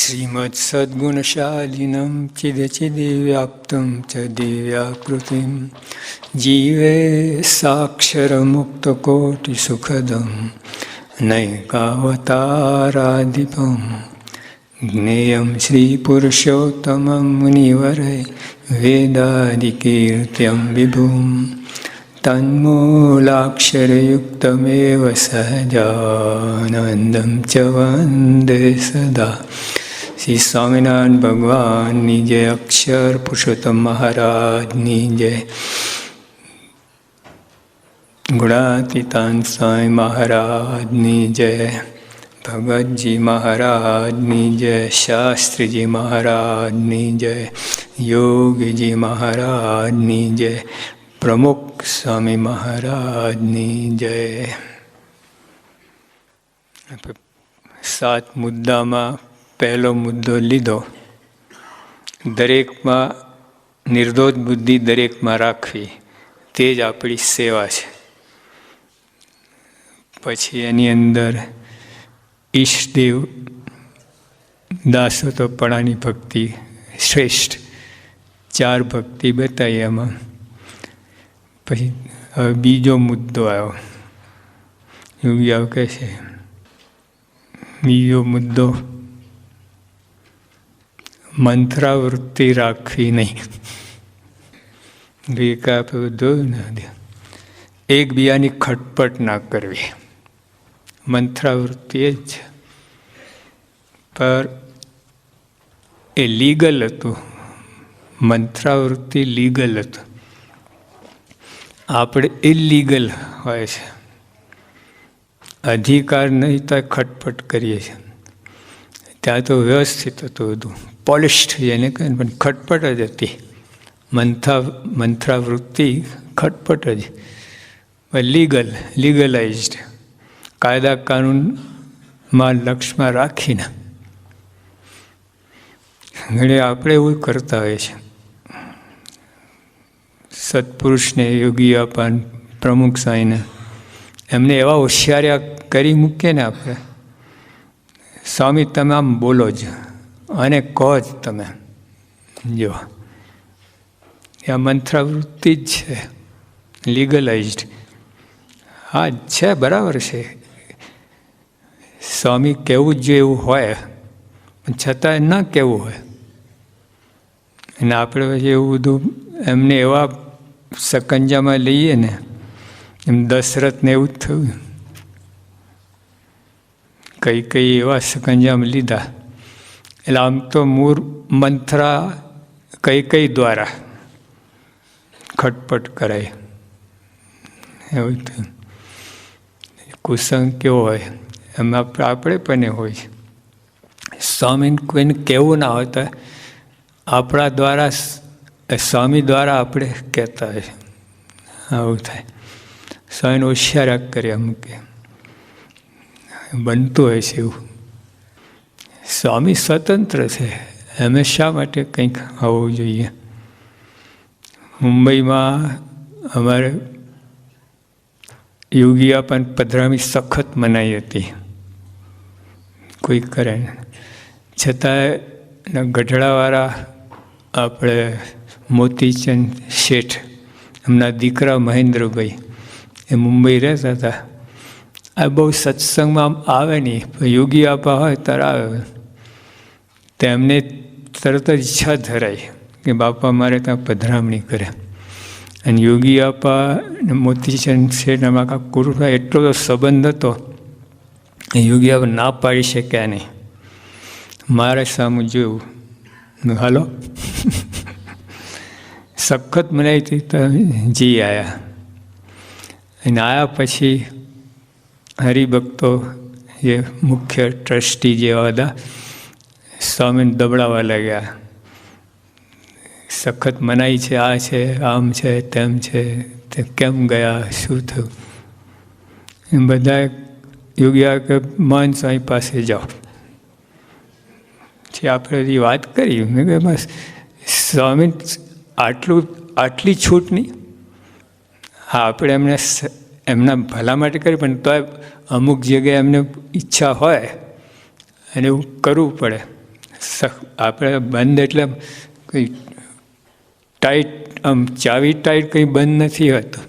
શ્રીમત્સદ્ગુણશાલિનમ ચિદચિદવ્યાપ્તમ ચ દિવ્યાકૃતિમ જીવે સાક્ષરમુક્તકોટિસુખદમ નૈકાવતારાધિપમ જ્ઞેયં શ્રીપુરુષોત્તમં મુનિવરૈ વેદાદિકીર્ત્યં વિભું તન્મૂલાક્ષરયુક્તમેવ સહજાનંદં ચ વંદે સદા. શ્રી સ્વામિનારાયણ ભગવાનની જય, અક્ષર પુરુષોત્તમ મહારાજની જય, ગુણાતીતાન સ્વામી મહારાજની જય, ભગતજી મહારાજની જય, શાસ્ત્રીજી મહારાજની જય, યોગીજી મહારાજની જય, પ્રમુખ સ્વામી મહારાજની જય. 7 મુદ્દામાં પહેલો મુદ્દો લીધો, દરેકમાં નિર્દોષ બુદ્ધિ દરેકમાં રાખવી, તે જ આપણી સેવા છે. પછી એની અંદર ઈષ્ટદેવ દાસોતોપણાની ભક્તિ શ્રેષ્ઠ 4 ભક્તિ બતાવી. એમાં પછી હવે બીજો મુદ્દો આવ્યો. યોગીઓ કહે છે બીજો મુદ્દો મંત્રાવૃત્તિ રાખવી નહીં. એકબીજાની ખટપટ ના કરવી, મંત્રાવૃત્તિ જ છે. પર એ લીગલ હતું, મંત્રાવૃત્તિ લીગલ હતું. આપણે ઇલીગલ હોય છે, અધિકાર નહીં તો ખટપટ કરીએ છીએ. ત્યાં તો વ્યવસ્થિત હતું, બધું પોલિશ્ડ જેને કહે, પણ ખટપટ જ હતી. મંત્રાવૃત્તિ ખટપટ જ, લીગલાઇઝડ, કાયદા કાનૂનમાં લક્ષમાં રાખીને. ઘણી આપણે એવું કરતા હોઈએ છીએ. સત્પુરુષને, યોગી અપાન, પ્રમુખ સાંઈને એમને એવા હોશિયારિયા કરી મૂકીએ ને આપણે, સ્વામી તમે આમ બોલો જ અને કહો જ તમે. જો આ મંત્રાવૃત્તિ જ છે, લીગલાઇઝડ. હા છે, બરાબર છે, સ્વામી કહેવું જ એવું હોય, છતાં ન કહેવું હોય. અને આપણે પછી એવું બધું એમને એવા સકંજામાં લઈએ ને, એમ દશરથને એવું જ થયું. કઈ એવા સકંજામાં લીધા. એટલે આમ તો મૂળ મંત્રા કઈ દ્વારા ખટપટ કરાય એવું થયું. કુસંગ કેવો હોય એમાં આપણે પણ હોય. સ્વામીને કોઈને કહેવું ના હોય તો આપણા દ્વારા, સ્વામી દ્વારા આપણે કહેતા હોય, આવું થાય. સ્વામીને હોશિયાર કર્યા મૂકે, બનતું હોય છે એવું. સ્વામી સ્વતંત્ર છે, એમે શા માટે કંઈક હોવું જોઈએ. મુંબઈમાં અમારે યોગી પણ પધરામી સખત મનાઈ હતી, કોઈ કરે ને. છતાંય ગઢડાવાળા આપણે મોતીચંદ શેઠ, એમના દીકરા મહેન્દ્રભાઈ, એ મુંબઈ રહેતા હતા. આ બહુ સત્સંગમાં આવે નહીં, યોગી આપા હોય ત્યારે આવે. તેમને તરત જ ઈચ્છા ધરાઈ કે બાપા મારે ત્યાં પધરામણી કરે. અને યોગી આપા મોતીચંદ શેઠ એમાં કાંક કુરુભા એટલો તો સંબંધ હતો, યોગી આપા ના પાડી શક્યા નહીં. મારે સામું જોયું, હાલો સખત મનાઈ હતી તો જી આવ્યા. અને આવ્યા પછી હરિભક્તો જે મુખ્ય ટ્રસ્ટી જેવા હતા, સ્વામીને દબડાવવા લાગ્યા. સખત મનાઈ છે, આ છે, આમ છે, તેમ છે, તે કેમ ગયા, શું થયું. એ બધા યોગી કે મન સ્વામી પાસે જાઓ. પછી આપણે વાત કરી, મેં કહે બસ સ્વામી આટલી છૂટ નહીં. હા, આપણે એમને એમના ભલા માટે કરી, પણ તોય અમુક જગ્યાએ એમને ઈચ્છા હોય અને એવું કરવું પડે. આપણે બંધ એટલે કંઈ ટાઈટ, આમ ચાવી ટાઈટ કંઈ બંધ નથી હોતું.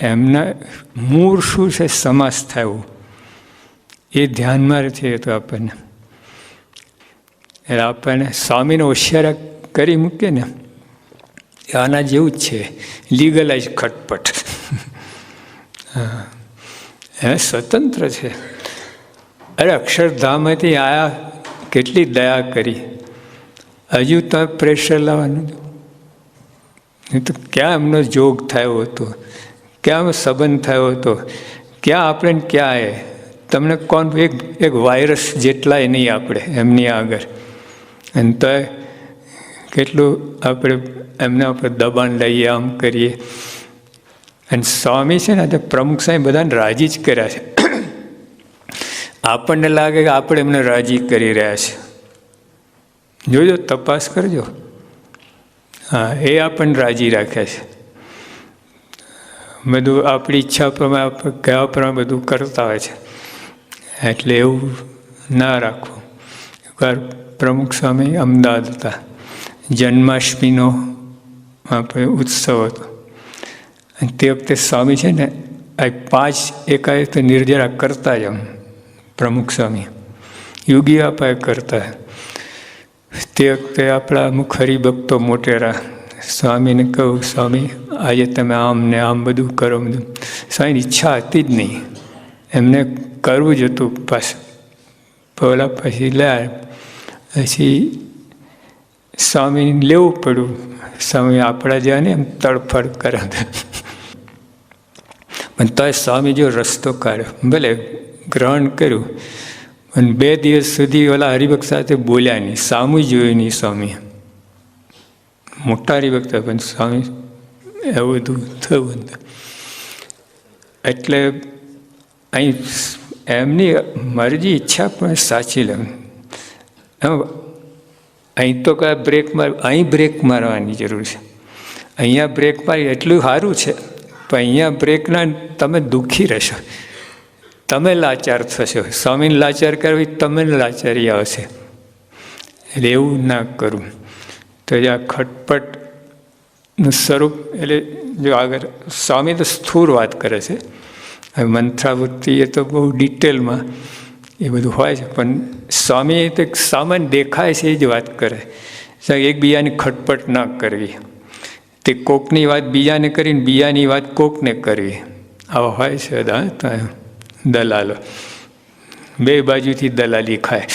એમના મૂળ શું છે, સમાસ થયું એ ધ્યાનમાં નથી રહેતું આપણને. એટલે આપણને સ્વામીને હોશિયાર કરી મૂકીએ ને, આના જેવું જ છે લીગલાઇઝ ખટપટ. હા, એ સ્વતંત્ર છે. અરે અક્ષરધામથી આયા, કેટલી દયા કરી. હજુ તો પ્રેશર લાવવાનું, તો ક્યાં એમનો જોગ થયો હતો, ક્યાં સંબંધ થયો હતો, ક્યાં આપણે ક્યાં એ તમને કોણ એક વાયરસ જેટલાય નહીં આપણે એમની આગળ. અને તો કેટલું આપણે એમના ઉપર દબાણ લઈએ, આમ કરીએ. અને સ્વામી છે ને, પ્રમુખ સાહેબ બધાને રાજી જ કર્યા છે. આપણને લાગે કે આપણે એમને રાજી કરી રહ્યા છે. જોજો, તપાસ કરજો. હા, એ આપણને રાજી રાખ્યા છે. બધું આપણી ઈચ્છા પ્રમાણે, આપણે કહેવા પ્રમાણે બધું કરતા હોય છે. એટલે એવું ના રાખવું. એકવાર પ્રમુખ સ્વામી અમદાવાદ હતા, જન્માષ્ટમીનો આપણે ઉત્સવ હતો. અને તે વખતે સ્વામી છે ને, આ 5 એકાએક તો નિર્જરા કરતા જ. આમ પ્રમુખ સ્વામી યોગી અપાય કરતા. તે વખતે આપણા અમુક હરિભક્તો મોટેરા સ્વામીને કહું, સ્વામી આજે તમે આમ ને આમ બધું કરો. બધું સ્વામીની ઈચ્છા હતી જ નહીં, એમને કરવું જ હતું. પાછું પહેલાં પછી લ્યા, પછી સ્વામીને લેવું પડ્યું. સ્વામી આપણા જેવા ને એમ તડફડ કરે, પણ તો સ્વામી જો રસ્તો કાઢ્યો, ભલે ગ્રહણ કર્યું. અને 2 દિવસ સુધી ઓલા હરિભક્ત સાથે બોલ્યા નહીં, સામું જોયું નહીં સ્વામી. મોટા હરિભક્ત, પણ સ્વામી એવું બધું થયું. એટલે અહીં એમની મરજી, ઈચ્છા પણ સાચી લે. અહીં તો કયા બ્રેક અહીં બ્રેક મારવાની જરૂર છે. અહીંયા બ્રેક મારી એટલું સારું છે, પણ અહીંયા બ્રેકના તમે દુઃખી રહેશો, તમે લાચાર થશો. સ્વામીને લાચાર કરવી, તમે લાચારી આવશે. એટલે એવું ના કરવું. તો આ ખટપટનું સ્વરૂપ, એટલે જો આગળ સ્વામી તો સ્થૂળ વાત કરે છે. હવે મંત્રાવૃત્તિ એ તો બહુ ડિટેલમાં એ બધું હોય છે, પણ સ્વામી તો સામાન્ય દેખાય છે એ જ વાત કરે. એકબીજાની ખટપટ ના કરવી, તે કોકની વાત બીજાને કરીને બીજાની વાત કોકને કરવી, આવો હોય છે બધા દલાલો. 2 બાજુથી દલાલી ખાય.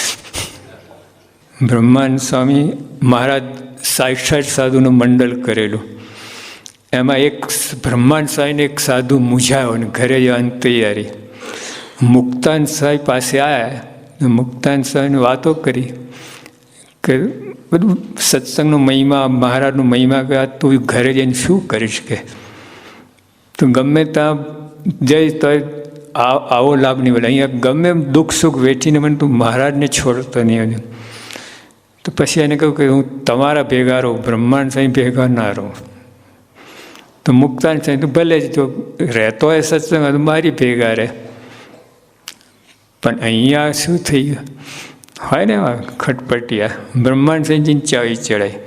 બ્રહ્માનંદ સ્વામી મહારાજ 60 સાધુનું મંડળ કરેલું. એમાં એક બ્રહ્માનંદ સ્વામીને એક સાધુ મૂંઝાયો અને ઘરે જવાની તૈયારી. મુક્તાનંદ સ્વામી પાસે આવ્યા. મુક્તાનંદ સ્વામીને વાતો કરી કે બધું સત્સંગનો મહિમા, મહારાજનો મહિમા, કે તું ઘરે જઈને શું કરીશ, કે તું ગમે ત્યાં જઈ તો આવો લાભ નહીં મળે. અહીંયા ગમે એમ દુઃખ સુખ વેઠીને મને તું મહારાજને છોડતો નહીં. તો પછી એને કહ્યું કે હું તમારા ભેગા રહું, બ્રહ્માંડ સ્વામી ભેગા ના રહું. તો મુક્તાનંદ સ્વામી તો ભલે જ, તો રહેતો હોય સત્સંગ તો મારી ભેગા રહે. પણ અહીંયા શું થઈ ગયું હોય ને, ખટપટિયા બ્રહ્માંડ સ્વામીજીને ચાવી ચડાય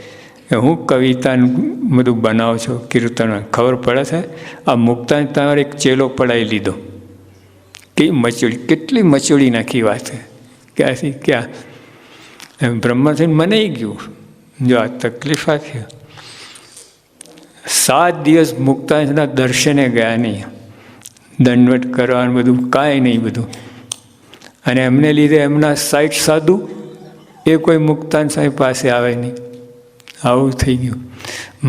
કે હું કવિતાનું બધું બનાવું છું, કીર્તન. ખબર પડે છે આ મુક્તાનંદ તમારે એક ચેલો પડાવી લીધો. કેવી મચોડી, કેટલી મચોડી નાખી વાત, ક્યાંથી ક્યાં. બ્રહ્માંડ સ્વામી મનાઈ ગયું. જો આ તકલીફ આખી. 7 દિવસ મુક્તાનંદના દર્શને ગયા નહીં, દંડવટ કરવાનું બધું કાંઈ નહીં બધું. અને એમને લીધે એમના 60 સાધુ એ કોઈ મુક્તાનંદ સ્વામી પાસે આવે નહીં. આવું થઈ ગયું.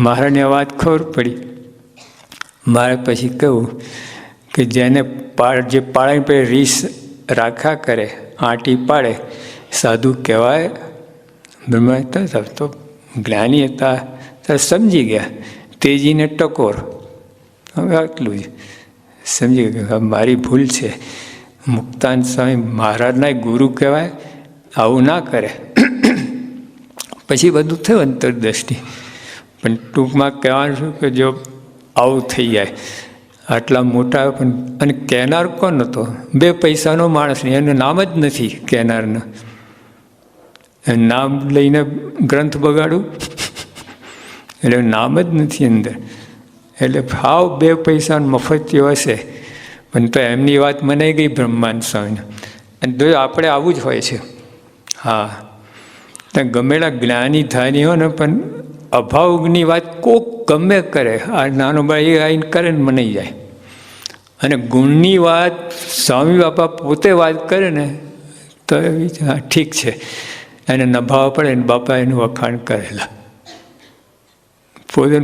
મહારાજને વાત ખબર પડી. મારે પછી કહ્યું કે જેને જે પાળે પર રીસ રાખ્યા કરે, આંટી પાડે, સાધુ કહેવાય. બ્રહ્મા તો જ્ઞાની હતા, ત્યારે સમજી ગયા. તેજીને ટકોર, હવે આટલું જ સમજી ગયા, મારી ભૂલ છે. મુક્તાનંદ સ્વામી મહારાજના ગુરુ કહેવાય, આવું ના કરે. પછી બધું થયું અંતરદ્રષ્ટિ. પણ ટૂંકમાં કહેવાનું શું કે જો આવું થઈ જાય, આટલા મોટા પણ, અને કહેનાર કોણ હતો? 2 પૈસાનો માણસ નહીં, એનું નામ જ નથી કહેનારનું. નામ લઈને ગ્રંથ બગાડું? એટલે નામ જ નથી અંદર. એટલે ભાવ 2 પૈસાનો મફતિયો હશે, પણ તો એમની વાત મનાઈ ગઈ બ્રહ્માંડ સ્વામીને. અને તો આપણે આવું જ હોય છે. હા, ત્યાં ગમેલા જ્ઞાની ધાની હોય ને, પણ અભાવની વાત કોક ગમે કરે, આ નાનો ભાઈ આવીને કરે ને મનાઈ જાય. અને ગુણની વાત સ્વામી બાપા પોતે વાત કરે ને તો હા ઠીક છે, એને નભાવવા પડે ને બાપા એનું વખાણ કરેલા,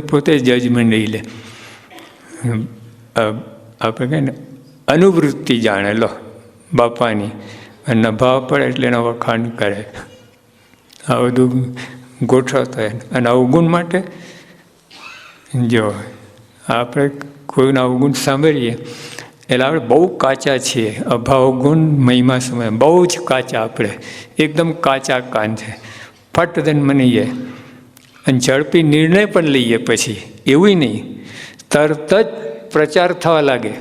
પોતે જજમેન્ટ લઈ લે. આપણે કહે ને અનુવૃત્તિ જાણે લો બાપાની, નભાવ પડે એટલે એના વખાણ કરે. આ બધું ગોઠવતા હોય. અને અવગુણ માટે જો આપણે કોઈના અવગુણ સાંભળીએ એટલે આપણે બહુ કાચા છીએ. અભાવ ગુણ મહિમા સમય બહુ જ કાચા, આપણે એકદમ કાચા કાન છે. ફટ દઈને મની જાય અને ઝડપી નિર્ણય પણ લઈએ. પછી એવું નહીં, તરત જ પ્રચાર થવા લાગે.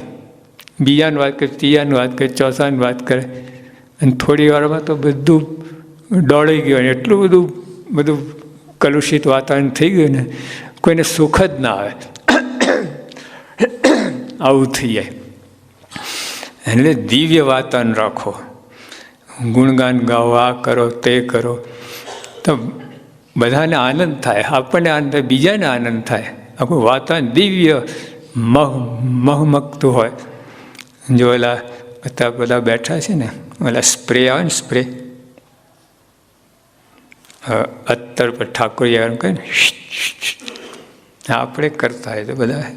બીજાની વાત કરે, ત્રીજાની વાત કરે, ચોથાની વાત કરે, અને થોડી વારમાં તો બધું દોડી ગયું. એટલું બધું કલુષિત વાતાવરણ થઈ ગયું ને, કોઈને સુખ જ ના આવે. આવું થઈ જાય. એટલે દિવ્ય વાતાવરણ રાખો, ગુણગાન ગાઓ, આ કરો તે કરો, તો બધાને આનંદ થાય, આપણને આનંદ થાય, બીજાને આનંદ થાય. આખું વાતાવરણ દિવ્ય મહમકતું હોય. જો ઓલા બધા બેઠા છે ને, ઓલા સ્પ્રે આવે ને, સ્પ્રે અત્તર પર ઠાકોરજી આવે કહે ને, આપણે કરતા હોય તો બધા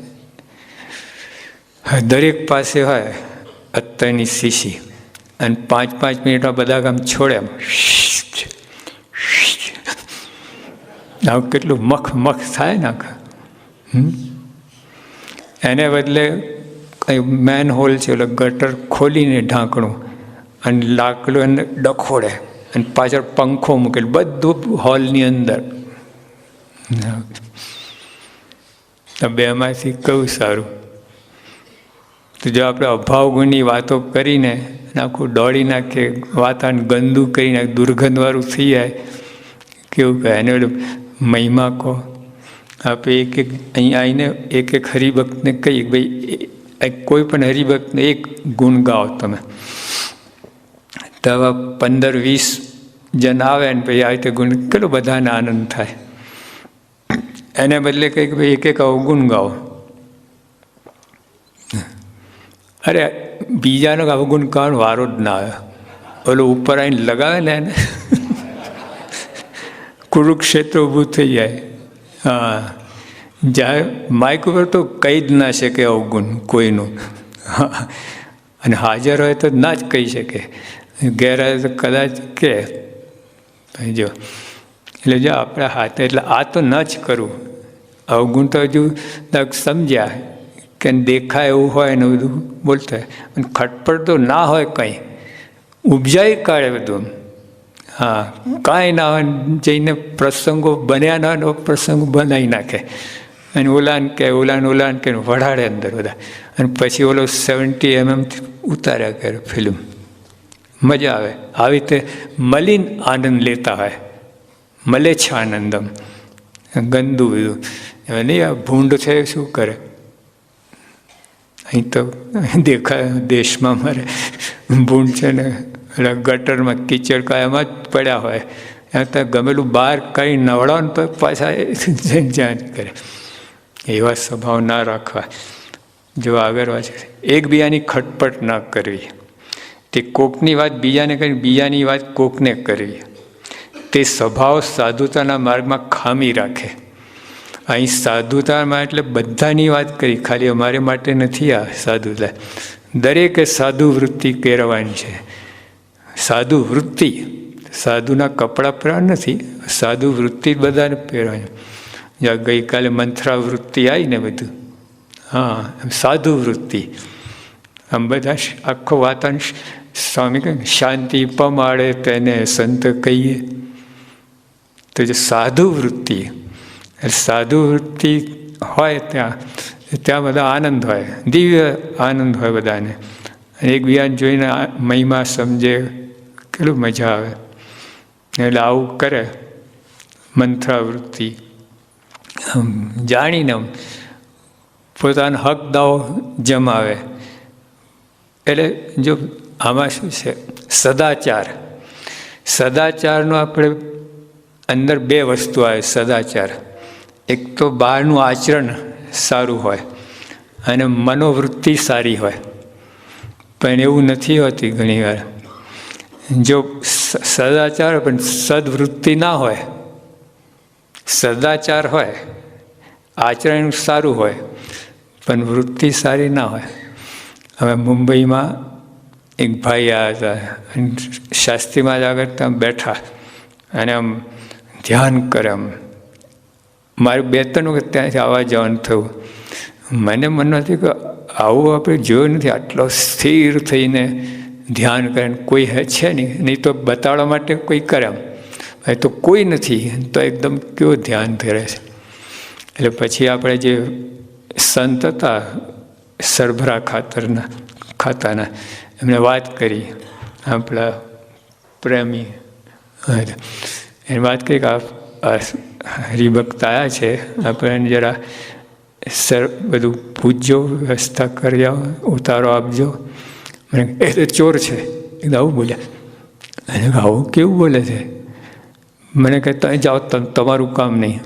દરેક પાસે હોય અત્તરની શીશી, અને 5-5 મિનિટમાં બધા કામ છોડે આમ આવું કેટલું મખ થાય ને આખા. એને બદલે કંઈ મેન હોલ છે, એટલે ગટર ખોલીને ઢાંકણું અને લાકડું એને ડખોડે અને પાછળ પંખો મૂકેલ, બધું હોલની અંદર. તો બેમાંથી કયું સારું? તો જો આપણે અભાવ ગુણની વાતો કરીને આખું દોડી નાખીએ, વાતાવરણ ગંદુ કરી નાખે, દુર્ગંધવાળું થઈ જાય, કેવું કહે એને મહિમા કહો. આપણે એક અહીંયા આવીને એક હરિભક્તને કહીએ ભાઈ કોઈ પણ હરિભક્તને એક ગુણ ગાઓ તમે, તો હવે 15-20 જણ આવે ને ભાઈ આ રીતે ગુણ, કેટલો બધાને આનંદ થાય. એને બદલે કંઈક ભાઈ એક અવગુણ ગાઓ. અરે બીજાનો અવગુણ ગાવાનો વારો જ ના આવે. ઓલો ઉપર આવીને લગાવે ને એને કુરુક્ષેત્ર ઊભું થઈ જાય. હા, જ્યારે માઇક ઉપર તો કહી જ ના શકે અવગુણ કોઈનું. અને હાજર હોય તો ના જ કહી શકે, ગેરહાજર તો કદાચ કે જો. એટલે જો આપણા હાથે, એટલે આ તો ન જ કરવું. અવગુણ તો હજુ સમજ્યા કે દેખાય એવું હોય ને બધું બોલતા હોય, અને ખટપટ તો ના હોય, કંઈ ઉપજાઈ કાઢે બધું. હા, કાંઈ ના હોય, જઈને પ્રસંગો બન્યા ના હોય, પ્રસંગો બનાવી નાખે, અને ઓલાન કે વઢાડે અંદર બધા, અને પછી ઓલો 70 mm ઉતાર્યા કરે ફિલ્મ. મજા આવે. આવી રીતે મલિન આનંદ લેતા હોય, મળે છે આનંદમ. ગંદુ બધું નહીં, આ ભૂંડ છે શું કરે? અહીં તો દેખાય દેશમાં મારે ભૂંડ છે ને, એટલે ગટરમાં કીચડ કાયમાં જ પડ્યા હોય, ત્યાં ત્યાં ગમેલું બહાર કંઈ નવડાવો ને તો પાછા જાંચ કરે. એવા સ્વભાવ ના રાખવા. જો આગળ વાંચે, એકબીજાની ખટપટ ના કરવી, તે કોકની વાત બીજાને કરી, બીજાની વાત કોકને કરવી, તે સ્વભાવ સાધુતાના માર્ગમાં ખામી રાખે. અહીં સાધુતામાં એટલે બધાની વાત કરી, ખાલી અમારે માટે નથી આ સાધુતા. દરેકે સાધુ વૃત્તિ કેળવવાની છે. સાધુ વૃત્તિ, સાધુના કપડાં પહેરવા નથી, સાધુ વૃત્તિ જ બધાને પહેરવાની. જ્યાં ગઈકાલે મંથરા વૃત્તિ આવી ને બધું, હા, સાધુ વૃત્તિ. આમ બધા આખો વાતાવરણ સ્વામી કહે શાંતિ પમાડે તેને સંત કહીએ. તો જે સાધુ વૃત્તિ, સાધુ વૃત્તિ હોય ત્યાં બધા આનંદ હોય, દિવ્ય આનંદ હોય બધાને. અને એકબીજાને જોઈને મહિમા સમજે, કેટલું મજા આવે. એટલે આવું કરે મંત્રાવૃત્તિ, જાણીને પોતાનો હક દાવો જમાવે. એટલે જો આમાં શું છે, સદાચાર. સદાચારનો આપણે અંદર બે વસ્તુ આવે સદાચાર. એક તો બહારનું આચરણ સારું હોય અને મનોવૃત્તિ સારી હોય, પણ એવું નથી હોતી ઘણીવાર. જો સદાચાર પણ સદવૃત્તિ ના હોય, સદાચાર હોય, આચરણ સારું હોય પણ વૃત્તિ સારી ના હોય. હવે મુંબઈમાં એક ભાઈ આવ્યા હતા અને શાસ્ત્રીમાં જ આગળ ત્યાં બેઠા અને આમ ધ્યાન કરે. આમ મારે 2-3 વખત ત્યાંથી આવવા જવાનું થયું. મને મનમાંથી કે આવું આપણે જોયું નથી, આટલો સ્થિર થઈને ધ્યાન કરે. કોઈ છે નહીં તો બતાવવા માટે કોઈ કરે, એ તો કોઈ નથી, તો એકદમ કેવું ધ્યાન ધરે છે. એટલે પછી આપણે જે સંત હતા સરભરા ખાતાના, એમણે વાત કરી, આપણા પ્રેમી એને વાત કરી કે આ હરિભક્ત આવ્યા છે, આપણે જરા બધું પૂછજો, વ્યવસ્થા કરી આવો, ઉતારો આપજો. મને એ તો ચોર છે, એકદમ આવું બોલ્યા. અને આવું કેવું બોલે છે? મને કહે ત્યાં જાઓ, તમારું કામ નહીં.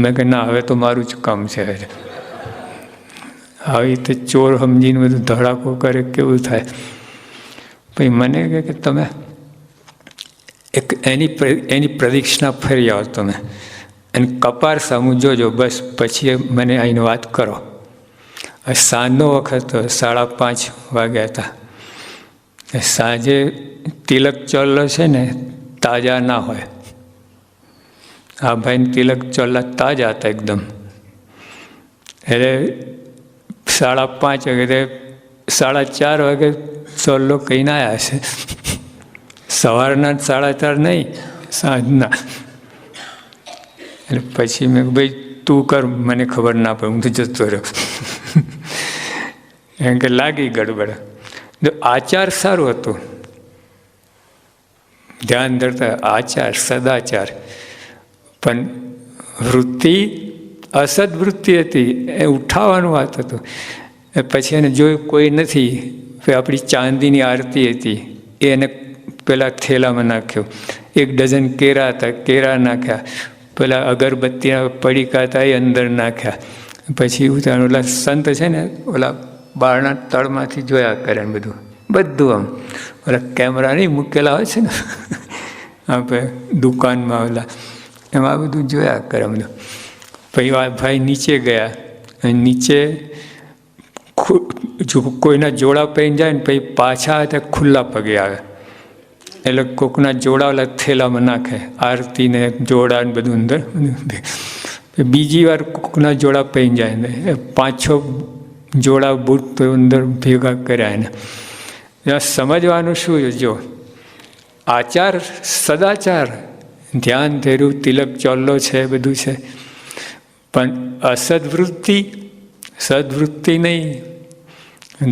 મેં કહે ના, હવે તો મારું જ કામ છે. આવી રીતે ચોર સમજીને બધું ધડાકો કરે, કેવું થાય? પછી મને કહે કે તમે એની પ્રદક્ષિણા ફરી આવો તમે, અને કપાર સામું જોજો, બસ પછી મને આવીને વાત કરો. સાંજનો વખત 5:30 વાગ્યા હતા. સાંજે તિલક ચોલ્લો છે ને તાજા ના હોય. આ ભાઈને તિલક ચોલ્લા તાજા હતા એકદમ. એટલે 5:30 વાગે, 4:30 વાગે ચોલ્લો કહીને આવ્યા છે. સવારના 4:30 નહીં, સાંજના. એટલે પછી મેં ભાઈ તું કર, મને ખબર ના પડે, હું તો જતો રહ્યો. એમ કે લાગી ગડબડ. આચાર સારું હતું, ધ્યાન ધરતા આચાર, સદાચાર. પણ વૃત્તિ અસદવૃત્તિ હતી, એ ઉઠાવવાનું વાત હતું. પછી એને જોયું કોઈ નથી, આપણી ચાંદીની આરતી હતી, એને પેલા થેલામાં નાખ્યો. 1 ડઝન કેરા હતા, કેરા નાખ્યા. પેલા અગરબત્તીના પડીકા હતા, એ અંદર નાખ્યા. પછી ઉતાર ઓલા સંત છે ને, ઓલા બારણા તળમાંથી જોયા કરે ને બધું આમ ઓલા કેમેરા નહીં મૂકેલા હોય છે ને આપણે દુકાનમાં ઓલા, એમાં બધું જોયા કરે બધું. પછી આ ભાઈ નીચે ગયા, અને નીચે જો કોઈના જોડા પહેરીને જાય ને પછી પાછા ત્યાં ખુલ્લા પગે આવે. એટલે કોકના જોડા ઓલા થેલામાં નાખે, આરતીને જોડા ને બધું અંદર. બીજી વાર કોકના જોડા પહેરીને જાય ને 5-6 જોડા બૂટ તો અંદર ભેગા કર્યા એને. સમજવાનું શું? જો આચાર, સદાચાર, ધ્યાન ધર્યું, તિલક ચોલ્લો છે, બધું છે, પણ સદવૃત્તિ નહીં,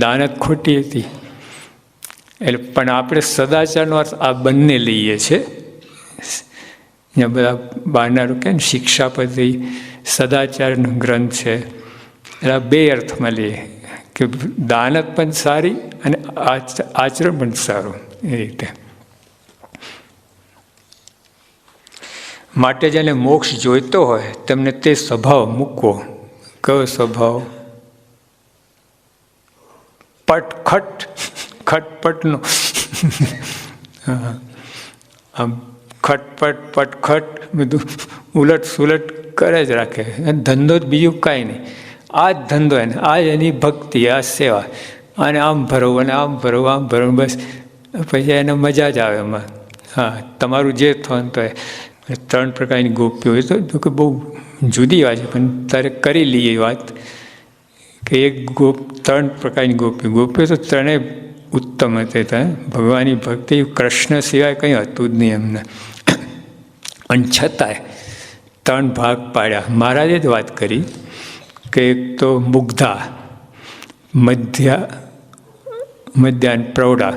દાનત ખોટી હતી. એટલે પણ આપણે સદાચારનો અર્થ આ બંને લઈએ છીએ. અહીંયા બધા બહારનારો કહે ને શિક્ષાપતિ સદાચારનો ગ્રંથ છે, એટલે આ 2 અર્થમાં લઈએ કે દાનત પણ સારી અને આચરણ પણ સારું. એ રીતે માટે જેને મોક્ષ જોઈતો હોય તેમને તે સ્વભાવ મૂકવો. કયો સ્વભાવ? ખટપટનો. આમ ખટપટ પટખટ બધું ઉલટ સુલટ કરે જ રાખે. ધંધો જ બીજું કાંઈ નહીં. આ જ ધંધો એને, આ જ એની ભક્તિ, આ સેવા. અને આમ ભરવું અને આમ ભરવું, આમ ભરવું, બસ. પછી એને મજા જ આવે એમાં. હા, તમારું જે થવાનું તો 3 પ્રકારની ગોપીઓ હોય તો કે બહુ જુદી વાત છે, પણ તારે કરી લઈએ વાત કે 3 પ્રકારની ગોપીઓ તો 3 ઉત્તમ હતા. ભગવાનની ભક્તિ કૃષ્ણ સિવાય કંઈ હતું જ નહીં એમને. અને છતાંય 3 ભાગ પાડ્યા. મહારાજે જ વાત કરી કે એક તો મુગ્ધા, મધ્યાન પ્રૌઢા.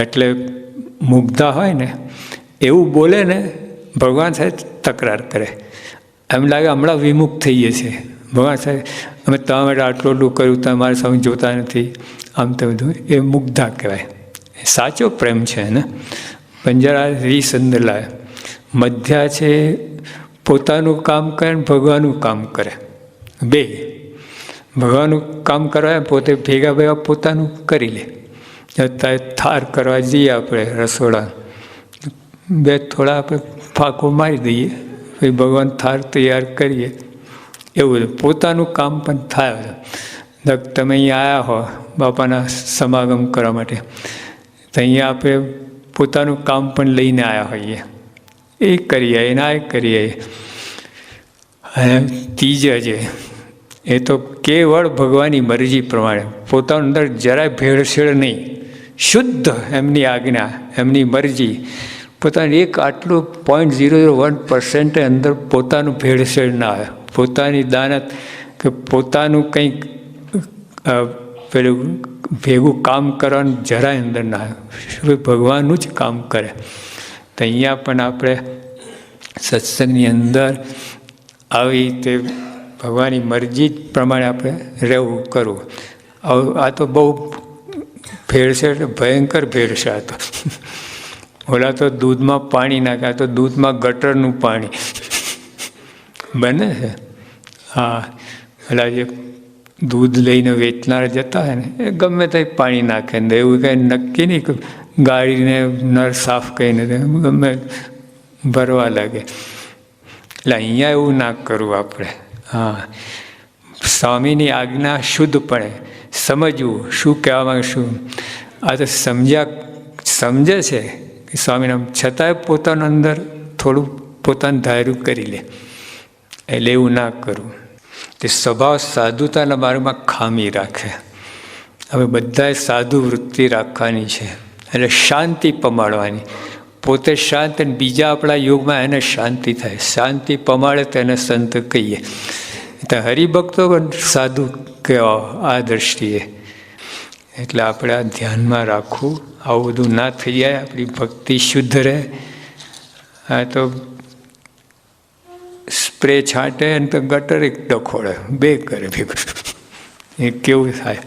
એટલે મુગ્ધા હોય ને એવું બોલે ને ભગવાન સાહેબ તકરાર કરે, એમ લાગે હમણાં વિમુખ થઈ જશે. ભગવાન સાહેબ અમે તમારા માટે આટલું એટલું કર્યું, તમારા સામે જોતા નથી, આમ તો બધું એ મુગ્ધા કહેવાય. સાચો પ્રેમ છે ને. પંજરા રીસ અંદર લાવે. મધ્યા છે પોતાનું કામ કરે ને ભગવાનનું કામ કરે, બે. ભગવાનનું કામ કરવા પોતે ભેગા પોતાનું કરી લે. અત્યારે થાર કરવા જઈએ આપણે રસોડા, બે થોડા આપણે ફાંકો મારી દઈએ, પછી ભગવાન થાર તૈયાર કરીએ. એવું પોતાનું કામ પણ થાય. તમે અહીંયા આવ્યા હો બાપાના સમાગમ કરવા માટે, તો અહીંયા આપણે પોતાનું કામ પણ લઈને આવ્યા હોઈએ, એ કરીએ ને આ કરીએ. અને ત્રીજા છે એ તો કેવળ ભગવાનની મરજી પ્રમાણે, પોતાનું અંદર જરાય ભેળસેળ નહીં, શુદ્ધ એમની આજ્ઞા, એમની મરજી. પોતાનું એક આટલું 0.001% અંદર પોતાનું ભેળસેળ ના આવે. પોતાની દાનત કે પોતાનું કંઈક પેલું ભેગું કામ કરવાનું જરાય અંદર ના આવે, ભગવાનનું જ કામ કરે. તો અહીંયા પણ આપણે સત્સંગની અંદર આવી રીતે ભગવાનની મરજી પ્રમાણે આપણે રહેવું કરવું. આ તો બહુ ભેળસેળ, ભયંકર ભેળસેળ હતો. ઓલા તો દૂધમાં પાણી નાખે, તો દૂધમાં ગટરનું પાણી બને છે. હા, ઓલા જે દૂધ લઈને વેચનાર જતા હોય ને એ ગમે તે પાણી નાખે ને, એવું કંઈ નક્કી નહીં કે ગાડીને નળ સાફ કરીને ગમે ભરવા લાગે. એટલે અહીંયા એવું ના કરવું આપણે. હા, સ્વામીની આજ્ઞા શુદ્ધપણે સમજવું, શું કહેવા માંગે શું. આ તો સમજે છે કે સ્વામીનામ, છતાંય પોતાના અંદર થોડું પોતાનું ધાર્યું કરી લે. એટલે એવું ના કરવું. તે સ્વભાવ સાધુતાના માર્ગમાં ખામી રાખે. હવે બધાએ સાધુ વૃત્તિ રાખવાની છે, એટલે શાંતિ પમાડવાની. પોતે શાંત અને બીજા આપણા યોગમાં એને શાંતિ થાય. શાંતિ પમાડે તો એને સંત કહીએ. તો હરિભક્તો પણ સાધુ કહેવા આ દ્રષ્ટિએ. એટલે આપણે આ ધ્યાનમાં રાખવું, આવું બધું ના થઈ જાય, આપણી ભક્તિ શુદ્ધ રહે. આ તો સ્પ્રે છાંટે અને તો ગટર એક ડખોડે, બે કરે ભેગું. એ કેવું થાય.